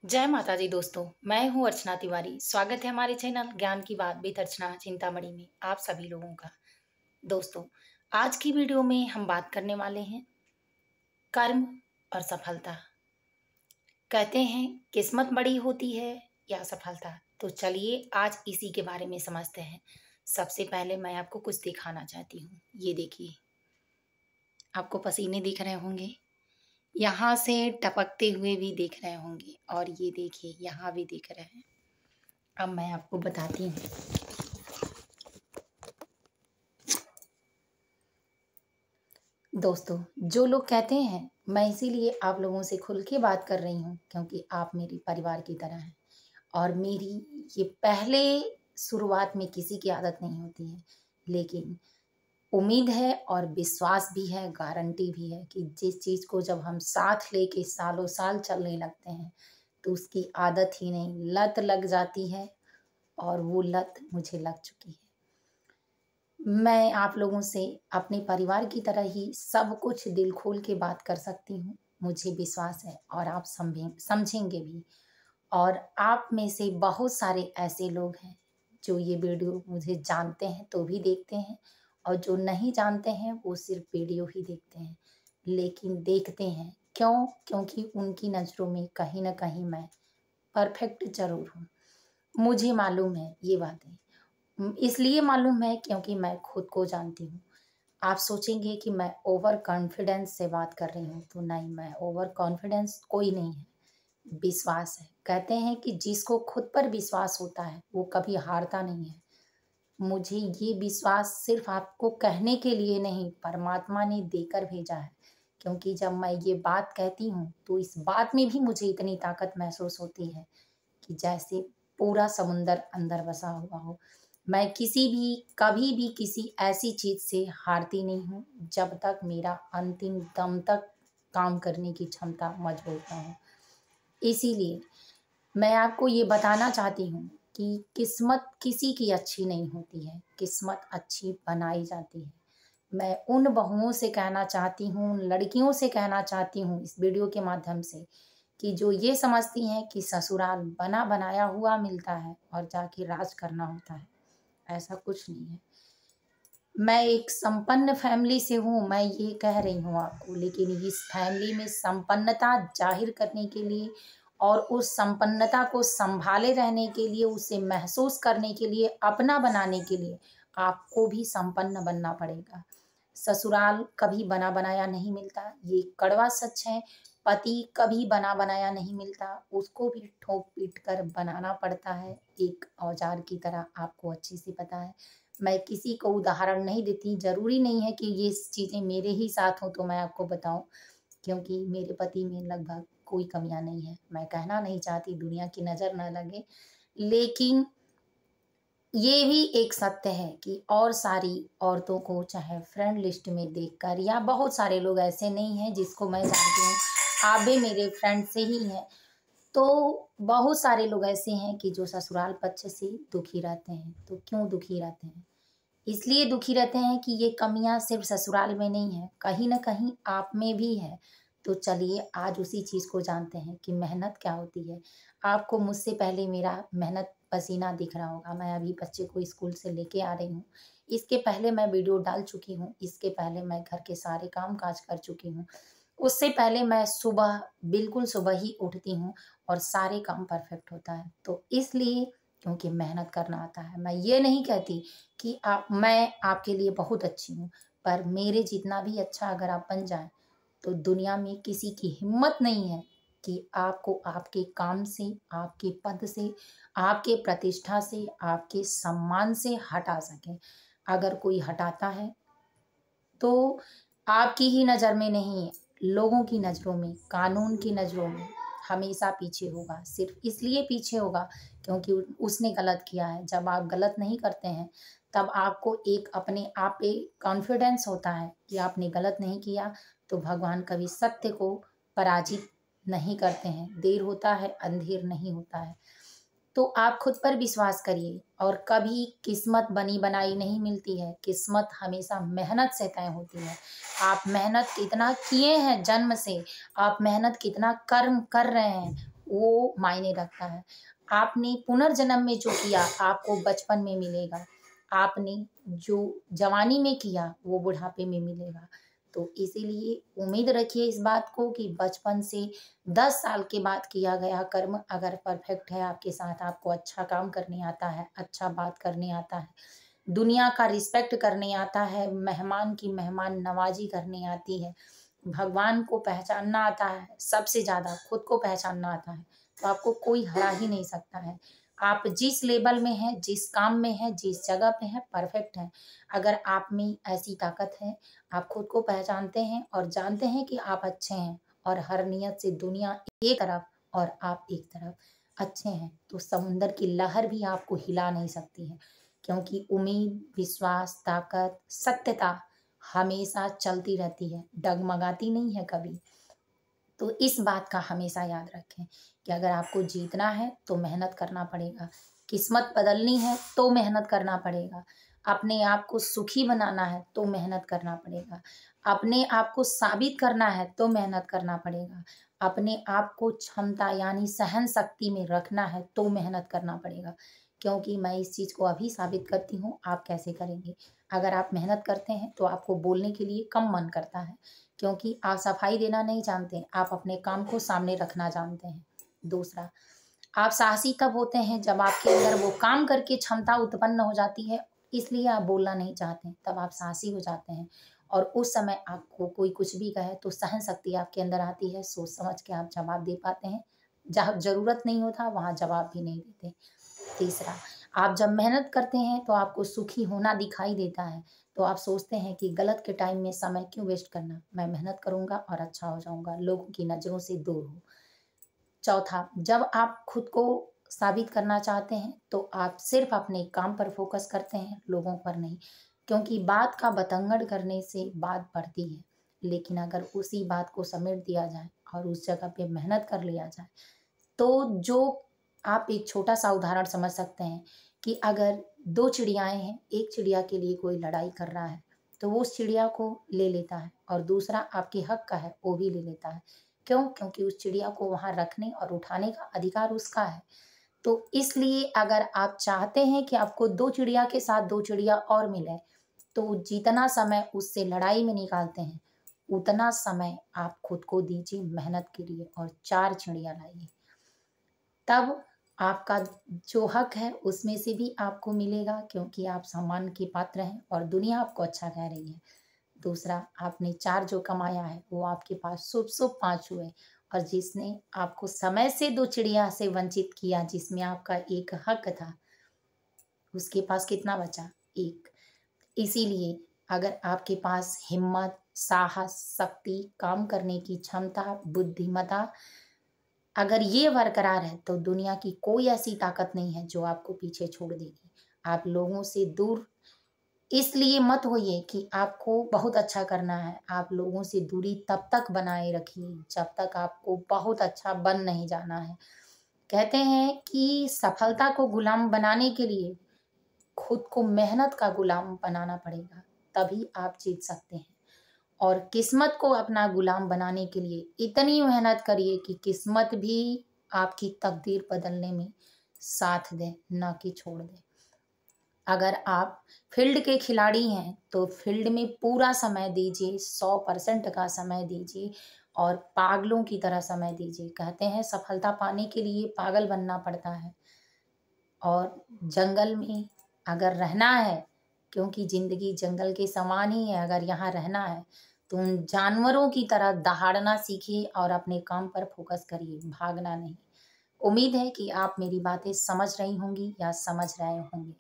जय माता दी दोस्तों। मैं हूं अर्चना तिवारी। स्वागत है हमारे चैनल ज्ञान की बात विद अर्चना चिंतामणि में आप सभी लोगों का। दोस्तों, आज की वीडियो में हम बात करने वाले हैं कर्म और सफलता। कहते हैं किस्मत बड़ी होती है या सफलता। तो चलिए आज इसी के बारे में समझते हैं। सबसे पहले मैं आपको कुछ दिखाना चाहती हूँ। ये देखिए, आपको पसीने दिख रहे होंगे, यहाँ से टपकते हुए भी दिख रहे होंगे, और ये देखिए यहाँ भी दिख रहे हैं। अब मैं आपको बताती हूँ। दोस्तों, जो लोग कहते हैं, मैं इसीलिए आप लोगों से खुल के बात कर रही हूँ क्योंकि आप मेरे परिवार की तरह हैं। और मेरी ये पहले शुरुआत में किसी की आदत नहीं होती है, लेकिन उम्मीद है और विश्वास भी है, गारंटी भी है कि जिस चीज़ को जब हम साथ लेके सालों साल चलने लगते हैं तो उसकी आदत ही नहीं लत लग जाती है। और वो लत मुझे लग चुकी है। मैं आप लोगों से अपने परिवार की तरह ही सब कुछ दिल खोल के बात कर सकती हूँ। मुझे विश्वास है और आप समझेंगे भी। और आप में से बहुत सारे ऐसे लोग हैं जो ये वीडियो मुझे जानते हैं तो भी देखते हैं, और जो नहीं जानते हैं वो सिर्फ वीडियो ही देखते हैं। लेकिन देखते हैं क्यों? क्योंकि उनकी नज़रों में कहीं ना कहीं मैं परफेक्ट ज़रूर हूँ। मुझे मालूम है ये बातें। इसलिए मालूम है क्योंकि मैं खुद को जानती हूँ। आप सोचेंगे कि मैं ओवर कॉन्फिडेंस से बात कर रही हूँ, तो नहीं, मैं ओवर कॉन्फिडेंस कोई नहीं है, विश्वास है। कहते हैं कि जिसको खुद पर विश्वास होता है वो कभी हारता नहीं है। मुझे ये विश्वास सिर्फ आपको कहने के लिए नहीं, परमात्मा ने देकर भेजा है। क्योंकि जब मैं ये बात कहती हूँ तो इस बात में भी मुझे इतनी ताकत महसूस होती है कि जैसे पूरा समुंदर अंदर बसा हुआ हो। मैं किसी भी कभी भी किसी ऐसी चीज़ से हारती नहीं हूँ जब तक मेरा अंतिम दम तक काम करने की क्षमता मजबूत ना हो। इसीलिए मैं आपको ये बताना चाहती हूँ कि किस्मत किसी की अच्छी नहीं होती है, किस्मत अच्छी बनाई जाती है। मैं उन बहुओं से कहना चाहती हूँ, उन लड़कियों से कहना चाहती हूँ इस वीडियो के माध्यम से, कि जो ये समझती हैं कि ससुराल बना बनाया हुआ मिलता है और जाके राज करना होता है, ऐसा कुछ नहीं है। मैं एक संपन्न फैमिली से हूँ, मैं ये कह रही हूँ आपको, लेकिन इस फैमिली में संपन्नता जाहिर करने के लिए और उस संपन्नता को संभाले रहने के लिए, उसे महसूस करने के लिए, अपना बनाने के लिए आपको भी संपन्न बनना पड़ेगा। ससुराल कभी बना बनाया नहीं मिलता, ये कड़वा सच है। पति कभी बना बनाया नहीं मिलता, उसको भी ठोक पीट कर बनाना पड़ता है एक औजार की तरह, आपको अच्छे से पता है। मैं किसी को उदाहरण नहीं देती, ज़रूरी नहीं है कि ये चीज़ें मेरे ही साथ हों तो मैं आपको बताऊं, क्योंकि मेरे पति में लगभग कोई कमियां नहीं है। मैं कहना नहीं चाहती, दुनिया की नज़र न लगे, लेकिन ये भी एक सत्य है कि और सारी औरतों को चाहे फ्रेंड लिस्ट में देखकर, या बहुत सारे लोग ऐसे नहीं हैं जिसको मैं जानती हूँ, आप भी मेरे फ्रेंड से ही हैं, तो बहुत सारे लोग ऐसे हैं कि जो ससुराल पक्ष से दुखी रहते हैं। तो क्यों दुखी रहते हैं? इसलिए दुखी रहते हैं कि ये कमियां सिर्फ ससुराल में नहीं है, कहीं ना कहीं आप में भी है। तो चलिए आज उसी चीज़ को जानते हैं कि मेहनत क्या होती है। आपको मुझसे पहले मेरा मेहनत पसीना दिख रहा होगा। मैं अभी बच्चे को स्कूल से लेके आ रही हूँ, इसके पहले मैं वीडियो डाल चुकी हूँ, इसके पहले मैं घर के सारे काम काज कर चुकी हूँ, उससे पहले मैं सुबह, बिल्कुल सुबह ही उठती हूँ और सारे काम परफेक्ट होता है। तो इसलिए क्योंकि मेहनत करना आता है। मैं ये नहीं कहती कि मैं आपके लिए बहुत अच्छी हूँ, पर मेरे जितना भी अच्छा अगर आप बन जाएं तो दुनिया में किसी की हिम्मत नहीं है कि आपको आपके काम से, आपके पद से, आपके प्रतिष्ठा से, आपके सम्मान से हटा सके। अगर कोई हटाता है तो आपकी ही नज़र में नहीं, लोगों की नज़रों में, कानून की नज़रों में हमेशा पीछे होगा। सिर्फ इसलिए पीछे होगा क्योंकि उसने गलत किया है। जब आप गलत नहीं करते हैं तब आपको एक अपने आप पे कॉन्फिडेंस होता है कि आपने गलत नहीं किया, तो भगवान कभी सत्य को पराजित नहीं करते हैं। देर होता है, अंधेर नहीं होता है। तो आप खुद पर विश्वास करिए, और कभी किस्मत बनी बनाई नहीं मिलती है, किस्मत हमेशा मेहनत से तय होती है। आप मेहनत कितना किए हैं जन्म से, आप मेहनत कितना कर्म कर रहे हैं, वो मायने रखता है। आपने पुनर्जन्म में जो किया आपको बचपन में मिलेगा, आपने जो जवानी में किया वो बुढ़ापे में मिलेगा। तो इसीलिए उम्मीद रखिए इस बात को कि बचपन से 10 साल के बाद किया गया कर्म अगर परफेक्ट है आपके साथ, आपको अच्छा काम करने आता है, अच्छा बात करने आता है, दुनिया का रिस्पेक्ट करने आता है, मेहमान की मेहमान नवाजी करने आती है, भगवान को पहचानना आता है, सबसे ज़्यादा खुद को पहचानना आता है, तो आपको कोई हरा ही नहीं सकता है। आप जिस लेवल में हैं, जिस काम में हैं, जिस जगह पे हैं, परफेक्ट हैं। अगर आप में ऐसी ताकत है, आप खुद को पहचानते हैं और जानते हैं कि आप अच्छे हैं और हर नियत से दुनिया एक तरफ और आप एक तरफ अच्छे हैं, तो समुंदर की लहर भी आपको हिला नहीं सकती है, क्योंकि उम्मीद, विश्वास, ताकत, सत्यता हमेशा चलती रहती है, डगमगाती नहीं है कभी। तो इस बात का हमेशा याद रखें कि अगर आपको जीतना है तो मेहनत करना पड़ेगा, किस्मत बदलनी है तो मेहनत करना पड़ेगा, अपने आप को सुखी बनाना है तो मेहनत करना पड़ेगा, अपने आप को साबित करना है तो मेहनत करना पड़ेगा, अपने आप को क्षमता यानी सहन शक्ति में रखना है तो मेहनत करना पड़ेगा। क्योंकि मैं इस चीज़ को अभी साबित करती हूँ, आप कैसे करेंगे। अगर आप मेहनत करते हैं तो आपको बोलने के लिए कम मन करता है, क्योंकि आप सफाई देना नहीं जानते, आप अपने काम को सामने रखना जानते हैं। दूसरा, आप साहसी तब होते हैं जब आपके अंदर वो काम करके क्षमता उत्पन्न हो जाती है, इसलिए आप बोलना नहीं चाहते, तब आप साहसी हो जाते हैं और उस समय आपको कोई कुछ भी कहे तो सहन शक्ति आपके अंदर आती है, सोच समझ के आप जवाब दे पाते हैं, जहाँ ज़रूरत नहीं होता वहाँ जवाब भी नहीं देते। तीसरा, आप जब मेहनत करते हैं तो आपको सुखी होना दिखाई देता है, तो आप सोचते हैं कि गलत के टाइम में समय क्यों वेस्ट करना, मैं मेहनत करूँगा और अच्छा हो जाऊँगा, लोगों की नज़रों से दूर हो। चौथा, जब आप खुद को साबित करना चाहते हैं तो आप सिर्फ अपने काम पर फोकस करते हैं, लोगों पर नहीं, क्योंकि बात का बतंगड़ करने से बात बढ़ती है, लेकिन अगर उसी बात को समेट दिया जाए और उस जगह पे मेहनत कर लिया जाए, तो जो आप एक छोटा-सा उदाहरण समझ सकते हैं कि अगर 2 चिड़ियाएँ हैं, एक चिड़िया के लिए कोई लड़ाई कर रहा है, तो वो उस चिड़िया को ले लेता है और दूसरा आपके हक का है, वो भी ले लेता है। क्यों? क्योंकि उस चिड़िया को वहाँ रखने और उठाने का अधिकार उसका है। तो इसलिए अगर आप चाहते हैं कि आपको 2 चिड़िया के साथ 2 चिड़िया और मिले, तो जितना समय उससे लड़ाई में निकालते हैं, उतना समय आप खुद को दीजिए मेहनत के लिए और 4 चिड़िया लाइए। तब आपका जो हक है उसमें से भी आपको मिलेगा, क्योंकि आप सम्मान के पात्र हैं और दुनिया आपको अच्छा कह रही है। दूसरा, आपने 4 जो कमाया है वो आपके पास शुभ-शुभ 5 हुए और जिसने आपको समय से 2 चिड़िया से वंचित किया जिसमें आपका एक हक था, उसके पास कितना बचा? 1। इसीलिए अगर आपके पास हिम्मत, साहस, शक्ति, काम करने की क्षमता, बुद्धिमत्ता अगर ये बरकरार है तो दुनिया की कोई ऐसी ताकत नहीं है जो आपको पीछे छोड़ देगी। आप लोगों से दूर इसलिए मत होइए कि आपको बहुत अच्छा करना है। आप लोगों से दूरी तब तक बनाए रखिए जब तक आपको बहुत अच्छा बन नहीं जाना है। कहते हैं कि सफलता को गुलाम बनाने के लिए खुद को मेहनत का गुलाम बनाना पड़ेगा, तभी आप जीत सकते हैं। और किस्मत को अपना गुलाम बनाने के लिए इतनी मेहनत करिए कि किस्मत भी आपकी तकदीर बदलने में साथ दे, ना कि छोड़ दे। अगर आप फील्ड के खिलाड़ी हैं तो फील्ड में पूरा समय दीजिए, 100% का समय दीजिए और पागलों की तरह समय दीजिए। कहते हैं सफलता पाने के लिए पागल बनना पड़ता है और जंगल में अगर रहना है, क्योंकि ज़िंदगी जंगल के समान ही है, अगर यहाँ रहना है तो उन जानवरों की तरह दहाड़ना सीखिए और अपने काम पर फोकस करिए, भागना नहीं। उम्मीद है कि आप मेरी बातें समझ रही होंगी या समझ रहे होंगे।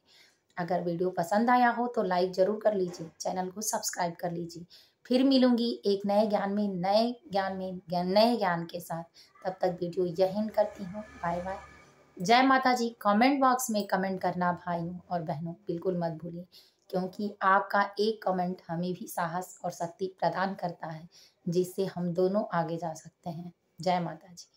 अगर वीडियो पसंद आया हो तो लाइक ज़रूर कर लीजिए, चैनल को सब्सक्राइब कर लीजिए। फिर मिलूंगी एक नए ज्ञान में, नए ज्ञान के साथ। तब तक वीडियो यहीं एंड करती हूँ। Bye bye. जय माता जी। कमेंट बॉक्स में कमेंट करना भाइयों और बहनों बिल्कुल मत भूलिए, क्योंकि आपका एक कमेंट हमें भी साहस और शक्ति प्रदान करता है, जिससे हम दोनों आगे जा सकते हैं। जय माता जी।